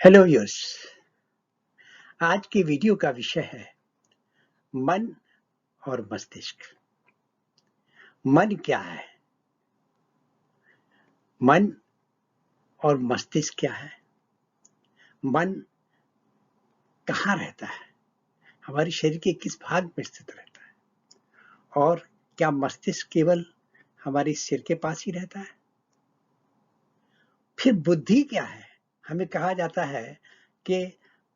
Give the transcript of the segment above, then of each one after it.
Hello viewers. आज के video का विषय है मन और मस्तिष्क। मन क्या है? मन और मस्तिष्क क्या है? मन कहाँ रहता है? हमारे शरीर के किस भाग में स्थित रहता है? और क्या मस्तिष्क केवल हमारे सिर के पास ही रहता है? फिर बुद्धि क्या है? हमें कहा जाता है कि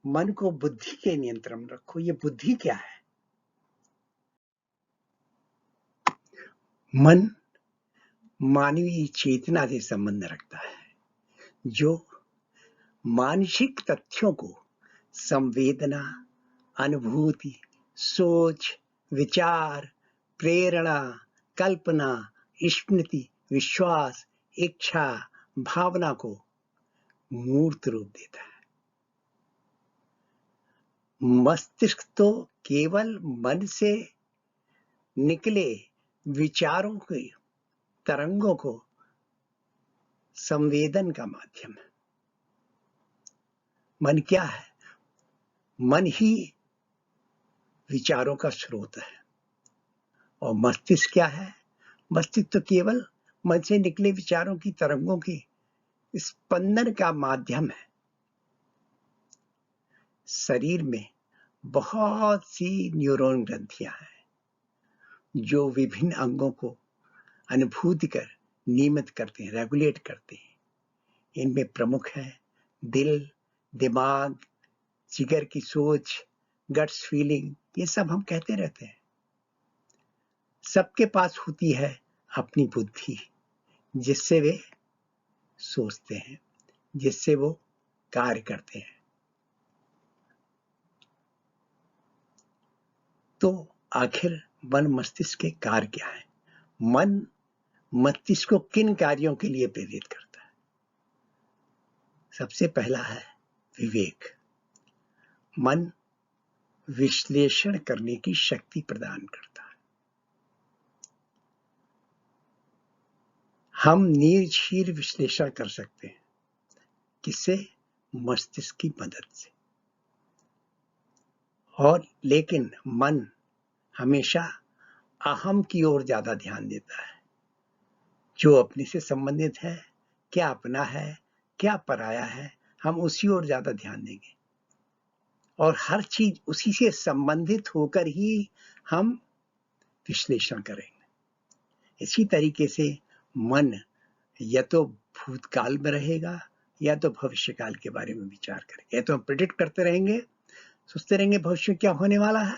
मन को बुद्धि के नियंत्रण में रखो। ये बुद्धि क्या है? मन मानवीय चेतना से संबंध रखता है, जो मानसिक तथ्यों को संवेदना, अनुभूति, सोच, विचार, प्रेरणा, कल्पना, स्मृति, विश्वास, इच्छा, भावना को मूर्त रूप देता है। मस्तिष्क तो केवल मन से निकले विचारों के तरंगों को संवेदन का माध्यम है। मन क्या है? मन ही विचारों का स्रोत है। और मस्तिष्क क्या है? मस्तिष्क तो केवल मन से निकले विचारों की तरंगों की स्पंदन का माध्यम है। शरीर में बहुत सी न्यूरॉन ग्रंथियां हैं जो विभिन्न अंगों को अनुभूति कर नियमित करते हैं, रेगुलेट करते हैं। इनमें प्रमुख है दिल, दिमाग, जिगर की सोच, गट्स फीलिंग। ये सब हम कहते रहते हैं। सबके पास होती है अपनी बुद्धि, जिससे वे सोचते हैं, जिससे वो कार्य करते हैं। तो आखिर मन मस्तिष्क के कार्य क्या है? मन मस्तिष्क को किन कार्यों के लिए प्रेरित करता है? सबसे पहला है विवेक। मन विश्लेषण करने की शक्ति प्रदान करता है। हम निर्भीक विश्लेषण कर सकते हैं। किससे? मस्तिष्क की मदद से। और लेकिन मन हमेशा अहम की ओर ज्यादा ध्यान देता है। जो अपने से संबंधित है, क्या अपना है, क्या पराया है, हम उसी ओर ज्यादा ध्यान देंगे और हर चीज उसी से संबंधित होकर ही हम विश्लेषण करेंगे। इसी तरीके से मन या तो भूतकाल में रहेगा या तो भविष्यकाल के बारे में विचार करेंगे। या तो हम प्रेडिक्ट करते रहेंगे, सोचते रहेंगे भविष्य क्या होने वाला है,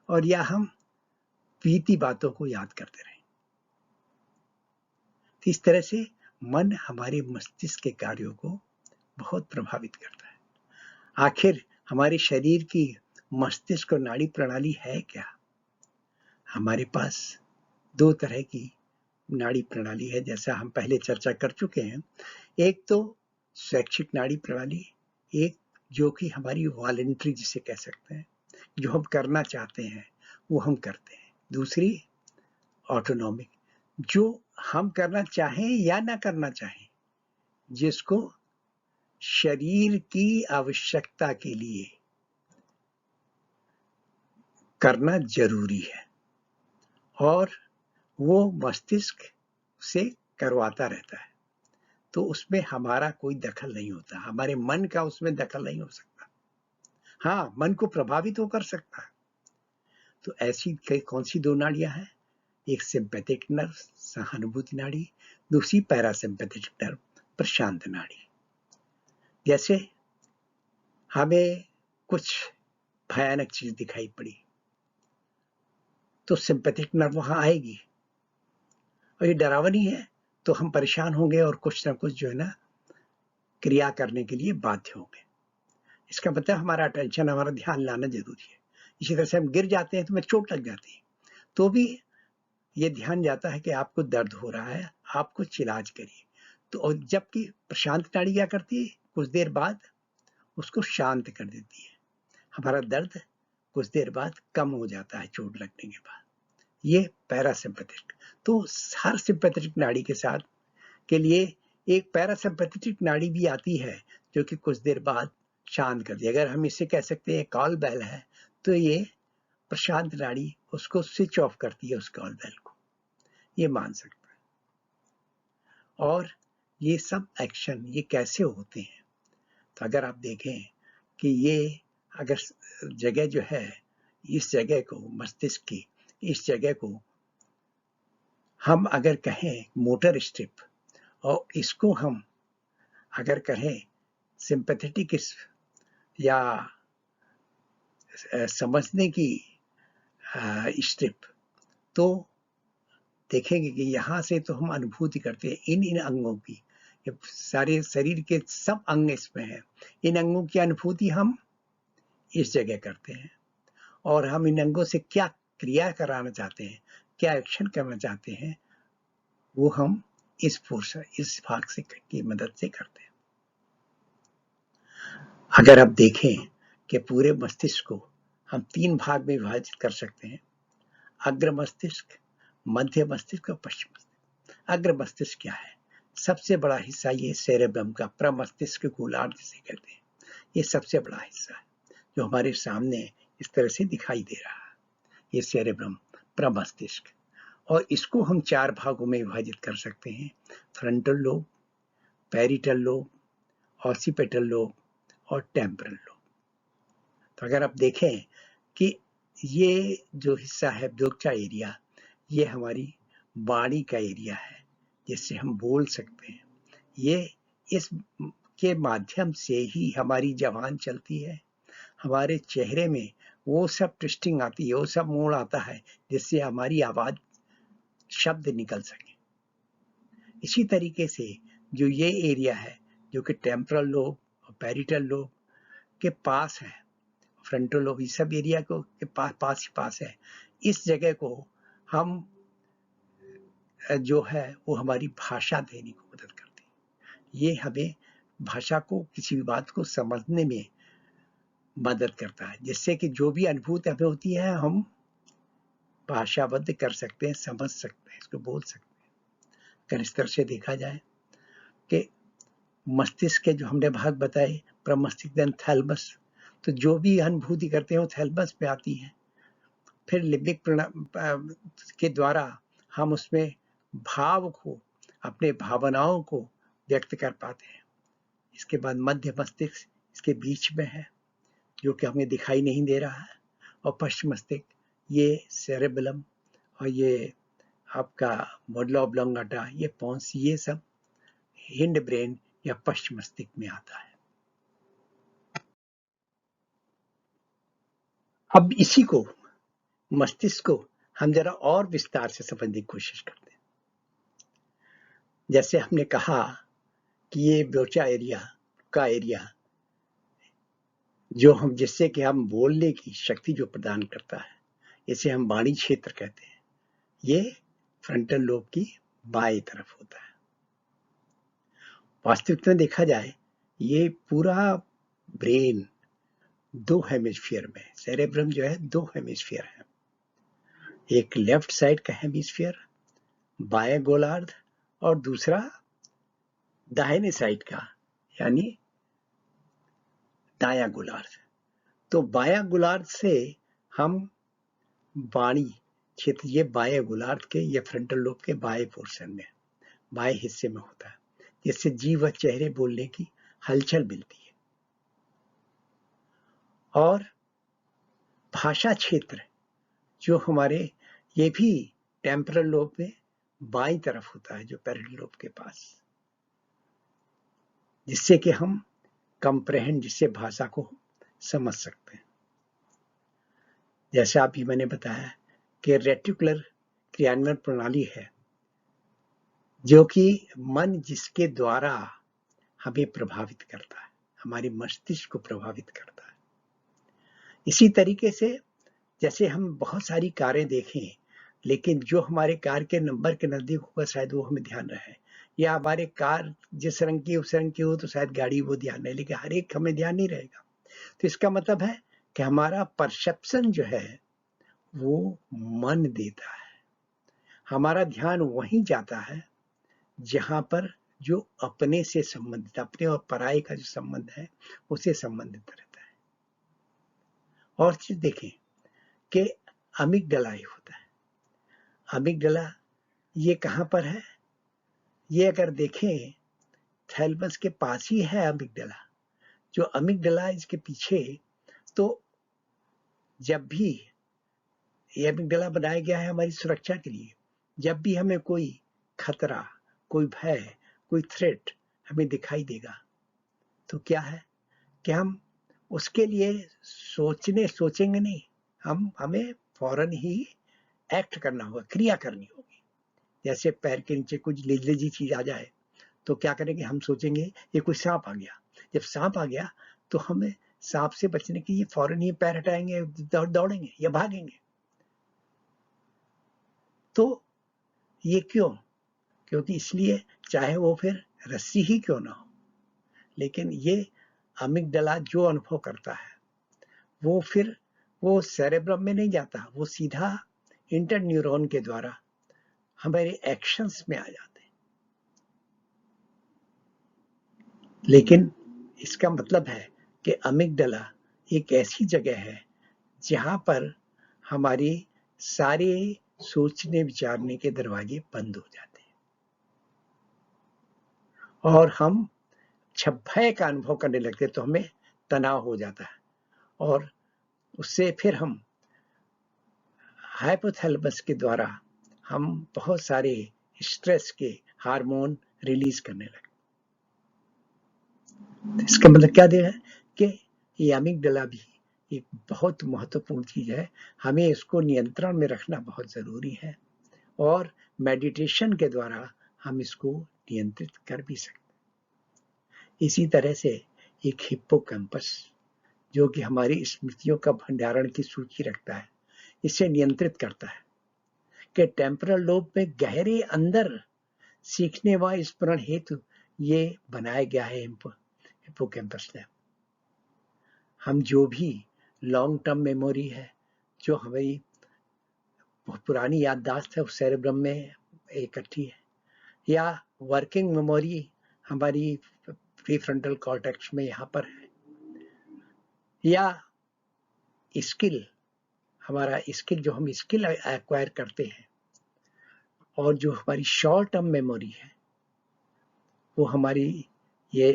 और या हम बीती बातों को याद करते रहेंगे। तो इस तरह से मन हमारे मस्तिष्क के कार्यों को बहुत प्रभावित करता है। आखिर हमारे शरीर की मस्तिष्क और नाड़ी प्रणाली है क्या? हमारे पास दो तरह की नाड़ी प्रणाली है, जैसा हम पहले चर्चा कर चुके हैं। एक तो स्वैच्छिक नाड़ी प्रणाली, एक जो कि हमारी वॉलंटरी जिसे कह सकते हैं, जो हम करना चाहते हैं वो हम करते हैं। दूसरी ऑटोनॉमिक, जो हम करना चाहें या ना करना चाहें, जिसको शरीर की आवश्यकता के लिए करना जरूरी है और वो मस्तिष्क से करवाता रहता है। तो उसमें हमारा कोई दखल नहीं होता, हमारे मन का उसमें दखल नहीं हो सकता। हाँ, मन को प्रभावित वो कर सकता है। तो ऐसी कौन सी दो नाड़ियां हैं? एक सिंपैथिक नर्व, सहानुभूति नाड़ी, दूसरी पैरासिम्पैथिक नर्व, प्रशांत नाड़ी। जैसे हमें कुछ भयानक चीज दिखाई पड़ी तो सिंपैथिक नर्व वहां आएगी, और ये डरावनी है तो हम परेशान होंगे और कुछ ना कुछ जो है ना क्रिया करने के लिए बाध्य होंगे। इसका मतलब हमारा अटेंशन, हमारा ध्यान लाना जरूरी है। इसी तरह से हम गिर जाते हैं तो हमें चोट लग जाती है, तो भी ये ध्यान जाता है कि आपको दर्द हो रहा है, आप कुछ इलाज करिए। तो जबकि प्रशांत नाड़ी क्या करती है? कुछ देर बाद उसको शांत कर देती है। हमारा दर्द कुछ देर बाद कम हो जाता है चोट लगने के बाद। ये पैरासिम्पैथिक। तो हर सिंपैथेटिक नाड़ी के साथ के लिए एक पैरासिम्पैथेटिक नाड़ी भी आती है जो कि कुछ देर बाद शांत कर दिया। अगर हम इसे कह सकते हैं कॉल बेल है, तो ये प्रशांत नाड़ी उसको स्विच ऑफ करती है, उस कॉल बेल को, ये मान सकते हैं। और ये सब एक्शन ये कैसे होते हैं, तो अगर आप देखें कि ये अगर जगह जो है, इस जगह को, मस्तिष्क की इस जगह को हम अगर कहें मोटर स्ट्रिप, और इसको हम अगर कहें सिंपैथेटिक या समझने की स्ट्रिप, तो देखेंगे कि यहाँ से तो हम अनुभूति करते हैं इन अंगों की। ये सारे शरीर के सब अंग इसमें हैं। इन अंगों की अनुभूति हम इस जगह करते हैं, और हम इन अंगों से क्या क्रिया कराना चाहते हैं, क्या एक्शन करना चाहते हैं, वो हम इस पोर्शन, इस भाग से की मदद से करते हैं। अगर आप देखें कि पूरे मस्तिष्क को हम 3 भाग में विभाजित कर सकते हैं, अग्र मस्तिष्क, मध्य मस्तिष्क और पश्चिम मस्तिष्क। अग्र मस्तिष्क क्या है? सबसे बड़ा हिस्सा ये सेरेब्रम का प्रमस्तिष्क गोलार्ध जिसे कहते हैं, ये सबसे बड़ा हिस्सा है जो हमारे सामने इस तरह से दिखाई दे रहा है, ये सेरेब्रम प्रमस्तिष्क। और इसको हम 4 भागों में विभाजित कर सकते हैं, frontal lobe, parietal lobe, occipital lobe और टेम्पोरल लोब। तो अगर आप देखें कि ये जो हिस्सा है ब्योचा एरिया, ये हमारी वाणी का एरिया है जिससे हम बोल सकते हैं। ये इस के माध्यम से ही हमारी जबान चलती है, हमारे चेहरे में वो सब ट्विस्टिंग आती है, वो सब मोड़ आता है जिससे हमारी आवाज, शब्द निकल सके। इसी तरीके से जो ये एरिया है जो कि टेम्पोरल लोब और पैरिटल लोब के पास है, फ्रंटल लोब इस सब एरिया को के पास है, इस जगह को हम जो है वो हमारी भाषा देने को मदद करती है। ये हमें भाषा को, किसी भी बात को समझने में मदद करता है, जिससे कि जो भी अनुभूति हमें होती है हम भाषाबद्ध कर सकते हैं, समझ सकते हैं, इसको बोल सकते हैं। अगर इस तरह से देखा जाए कि मस्तिष्क के जो हमने भाग बताए, प्रमस्तिष्क, थैलमस, तो जो भी अनुभूति करते हैं वो थैलमस में आती है। फिर लिम्बिक के द्वारा हम उसमें भाव को, अपने भावनाओं को व्यक्त कर पाते हैं। इसके बाद मध्य मस्तिष्क इसके बीच में है जो कि हमें दिखाई नहीं दे रहा है, और पश्चिम मस्तिष्क ये सेरेबेलम और ये आपका मेडुला ऑब्लोंगाटा, ये पोन्स, ये सब हिंड ब्रेन या पश्चिम मस्तिष्क में आता है। अब इसी को, मस्तिष्क को हम जरा और विस्तार से समझने की कोशिश करते हैं। जैसे हमने कहा कि ये ब्योचा एरिया का एरिया जो हम, जिससे कि हम बोलने की शक्ति जो प्रदान करता है, इसे हम वाणी क्षेत्र कहते हैं। ये फ्रंटल लोब की बाएं तरफ होता है। वास्तविकता में देखा जाए ये पूरा ब्रेन 2 हेमिस्फीयर में, सेरेब्रम जो है 2 हेमिस्फीयर है, एक लेफ्ट साइड का हेमिस्फीयर बाएं गोलार्ध और दूसरा दाहिने साइड का यानी दायां गोलार्ध। तो बायां गोलार्ध से हम वाणी क्षेत्र, ये बाएं गोलार्ध के या फ्रंटल लोब के बाएं पोर्शन में, बाएं हिस्से में होता है, जिससे जीभ व चेहरे बोलने की हलचल मिलती है। और भाषा क्षेत्र जो हमारे, ये भी टेम्पोरल लोब में बाईं तरफ होता है, जो पैरेटल लोब के पास, जिससे कि हम कंप्रेहेंड, जिससे भाषा को समझ सकते हैं। जैसे अभी मैंने बताया कि रेटिकुलर क्रियान्वयन प्रणाली है जो कि मन, जिसके द्वारा हमें प्रभावित करता है, हमारे मस्तिष्क को प्रभावित करता है। इसी तरीके से जैसे हम बहुत सारी कारें देखें, लेकिन जो हमारे कार के नंबर के नजदीक होगा शायद वो हमें ध्यान रहे, या हमारे कार जिस रंग की उस रंग की हो तो शायद गाड़ी वो ध्यान रहे, लेकिन हर एक हमें ध्यान नहीं रहेगा। तो इसका मतलब है कि हमारा परसेप्शन जो है वो मन देता है, हमारा ध्यान वहीं जाता है जहां पर जो अपने से संबंधित, अपने और पराये का जो संबंध है उसे संबंधित रहता है। और चीज देखें कि अमिगडला ही होता है। अमिगडला ये कहां पर है? ये अगर देखें थैलेमस के पास ही है अमिगडला। जो अमिगडला इसके पीछे, तो जब भी ये अमिगडला बनाया गया है हमारी सुरक्षा के लिए, जब भी हमें कोई खतरा, कोई भय, कोई थ्रेट हमें दिखाई देगा तो क्या है कि हम उसके लिए सोचेंगे नहीं, हमें फौरन ही एक्ट करना होगा, क्रिया करनी होगी। जैसे पैर के नीचे कुछ लेजी चीज आ जाए तो क्या करेंगे? हम सोचेंगे ये कोई सांप आ गया। जब सांप आ गया तो हमें सांप से बचने के लिए फौरन ही पैर हटाएंगे, दौड़ेंगे या भागेंगे। तो ये क्यों? क्योंकि इसलिए चाहे वो फिर रस्सी ही क्यों ना हो, लेकिन ये अमिगडला जो अनुभव करता है वो फिर वो सेरेब्रम में नहीं जाता, वो सीधा इंटरन्यूरॉन के द्वारा हमारे एक्शंस में आ जाते हैं। लेकिन इसका मतलब है कि अमिगडला एक ऐसी जगह है जहां पर हमारी सारे सोचने विचारने के दरवाजे बंद हो जाते हैं और हम जब भय का अनुभव करने लगते तो हमें तनाव हो जाता है और उससे फिर हम हाइपोथैलेमस के द्वारा हम बहुत सारे स्ट्रेस के हार्मोन रिलीज करने लगते। इसका मतलब क्या है कि ये अमिगडला भी एक बहुत महत्वपूर्ण चीज है, हमें इसको नियंत्रण में रखना बहुत जरूरी है और मेडिटेशन के द्वारा हम इसको नियंत्रित कर भी सकते। इसी तरह से एक हिप्पोकैम्पस जो कि हमारी स्मृतियों का भंडारण की सूची रखता है, इसे नियंत्रित करता है कि टेम्पोरल लोब में गहरे अंदर सीखने व स्मरण हेतु ये बनाया गया है हिप्पोकैम्पस ने। हम जो भी लॉन्ग टर्म मेमोरी है, जो हमारी बहुत पुरानी याददाश्त है, उस सेरेब्रम में इकट्ठी है, या वर्किंग मेमोरी हमारी प्रीफ्रंटल कॉर्टेक्स में यहाँ पर है, या स्किल, हमारा स्किल जो हम स्किल एक्वायर करते हैं, और जो हमारी शॉर्ट टर्म मेमोरी है वो हमारी ये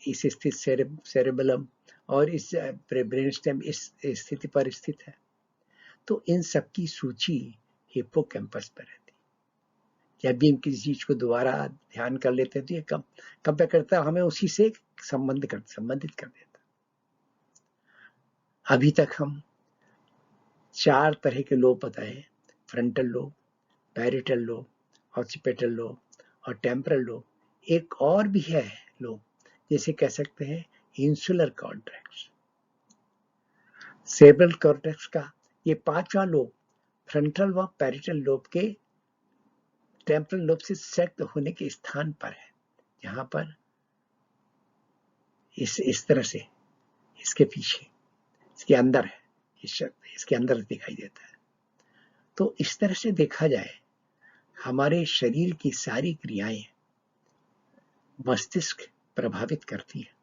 इस स्थित सेरेबेलम और इस ब्रेन स्टेम इस स्थिति पर स्थित है। तो इन सब की सूची हिप्पोकैम्पस पर रहती है। जब भी हम किसी चीज को दोबारा ध्यान कर लेते हैं तो ये कब करता है, हमें उसी से संबंधित कर देता। अभी तक हम 4 तरह के लोब बताए, frontal lobe, parietal lobe, occipital lobe और टेम्पोरल लोब। एक और भी है लोब, जैसे कह सकते हैं इंसुलर कॉर्टेक्स। सेरेब्रल कॉर्टेक्स का ये 5वां लोब फ्रंटल व पैरिटल लोब के टेम्पोरल लोब से सेट होने के स्थान पर है, जहां पर इस तरह से इसके पीछे, इसके अंदर है, इसके अंदर दिखाई देता है। तो इस तरह से देखा जाए हमारे शरीर की सारी क्रियाएं मस्तिष्क प्रभावित करती है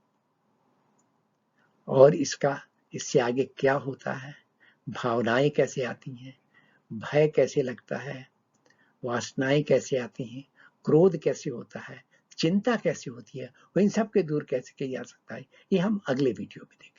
और इससे आगे क्या होता है, भावनाएं कैसे आती हैं, भय कैसे लगता है, वासनाएं कैसे आती हैं, क्रोध कैसे होता है, चिंता कैसे होती है, वो इन सब के दूर कैसे किया जा सकता है, ये हम अगले वीडियो में देखेंगे।